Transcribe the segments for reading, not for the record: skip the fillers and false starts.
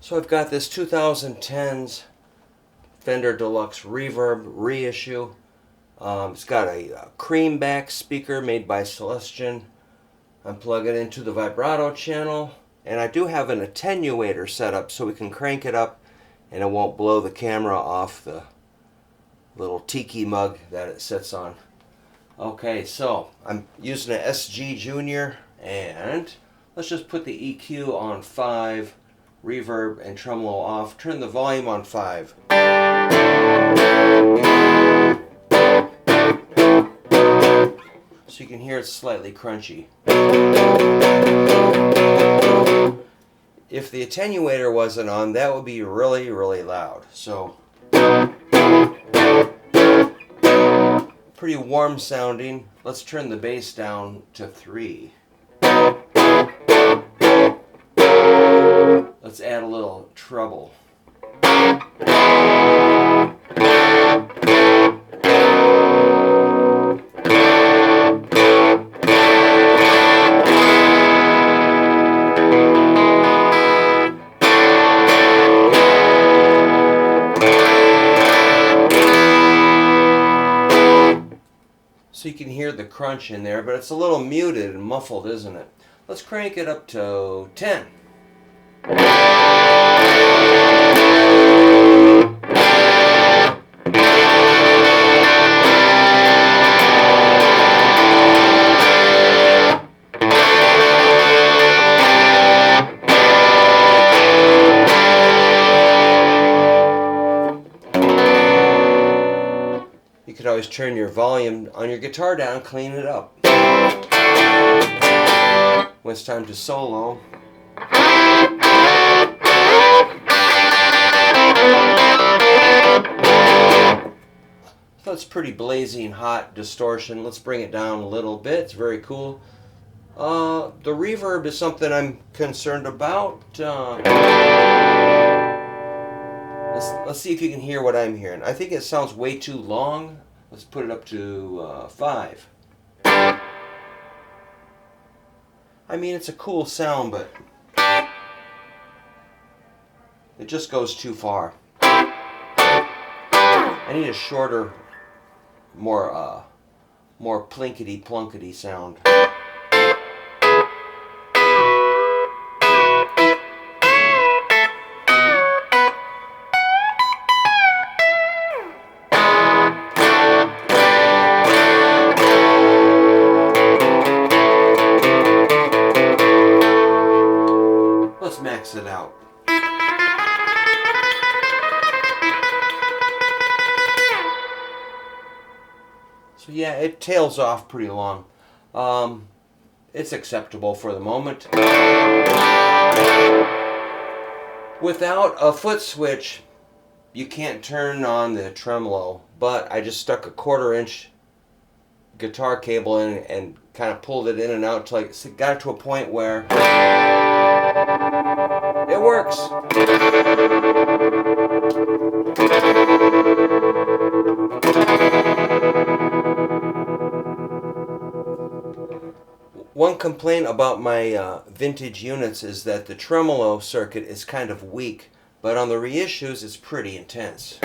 So I've got this 2010's Fender Deluxe Reverb reissue. It's got a cream back speaker made by Celestion. I'm plugging it into the vibrato channel, and I do have an attenuator set up so we can crank it up and it won't blow the camera off the little tiki mug that it sits on. Okay, so I'm using an SG Junior, and let's just put the EQ on 5, reverb and tremolo off. Turn the volume on 5. So you can hear it's slightly crunchy. If the attenuator wasn't on, that would be really, really loud. So pretty warm sounding. Let's turn the bass down to 3. Let's add a little treble. So you can hear the crunch in there, but it's a little muted and muffled, isn't it? Let's crank it up to 10. You could always turn your volume on your guitar down, clean it up. When it's time to solo, so it's pretty blazing hot distortion. Let's bring it down a little bit. It's very cool. The reverb is something I'm concerned about. Let's see if you can hear what I'm hearing. I think it sounds way too long. Let's put it up to 5. I mean, it's a cool sound, but it just goes too far. I need a shorter, more plinkety plunkety sound. Let's max it out. So yeah, it tails off pretty long. It's acceptable for the moment. Without a foot switch, you can't turn on the tremolo, but I just stuck a 1/4-inch guitar cable in and kind of pulled it in and out until I got it to a point where it works. One complaint about my vintage units is that the tremolo circuit is kind of weak, but on the reissues it's pretty intense.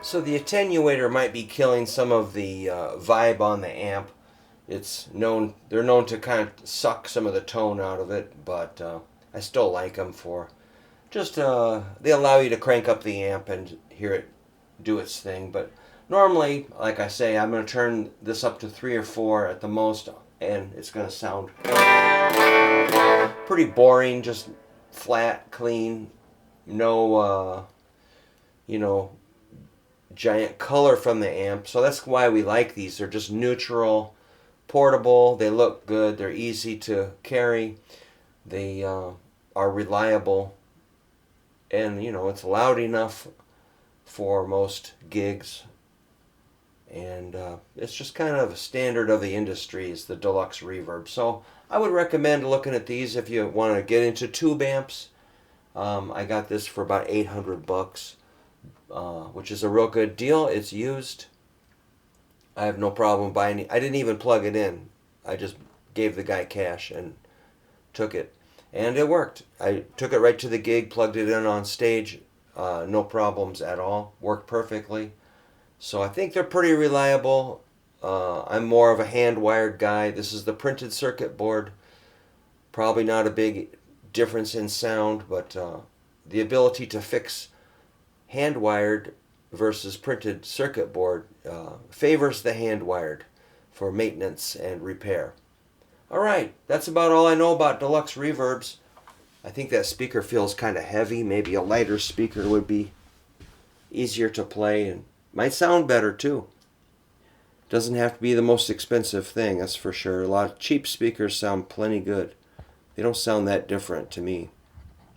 So the attenuator might be killing some of the vibe on the amp. They're known to kind of suck some of the tone out of it, but I still like them for just they allow you to crank up the amp and hear it do its thing. But normally, like I say, I'm going to turn this up to 3 or 4 at the most, and it's going to sound pretty boring, just flat, clean, no giant color from the amp. So that's why we like these. They're just neutral, portable, they look good, they're easy to carry, they are reliable, and it's loud enough for most gigs, and it's just kind of a standard of the industry is the Deluxe Reverb. So I would recommend looking at these if you want to get into tube amps. I got this for about $800, which is a real good deal. It's used. I have no problem buying it. I didn't even plug it in. I just gave the guy cash and took it. And it worked. I took it right to the gig, plugged it in on stage. No problems at all. Worked perfectly. So I think they're pretty reliable. I'm more of a hand-wired guy. This is the printed circuit board. Probably not a big difference in sound, but the ability to fix hand-wired versus printed circuit board favors the hand-wired for maintenance and repair. Alright, that's about all I know about Deluxe Reverbs. I think that speaker feels kind of heavy. Maybe a lighter speaker would be easier to play and might sound better too. Doesn't have to be the most expensive thing, that's for sure. A lot of cheap speakers sound plenty good. They don't sound that different to me.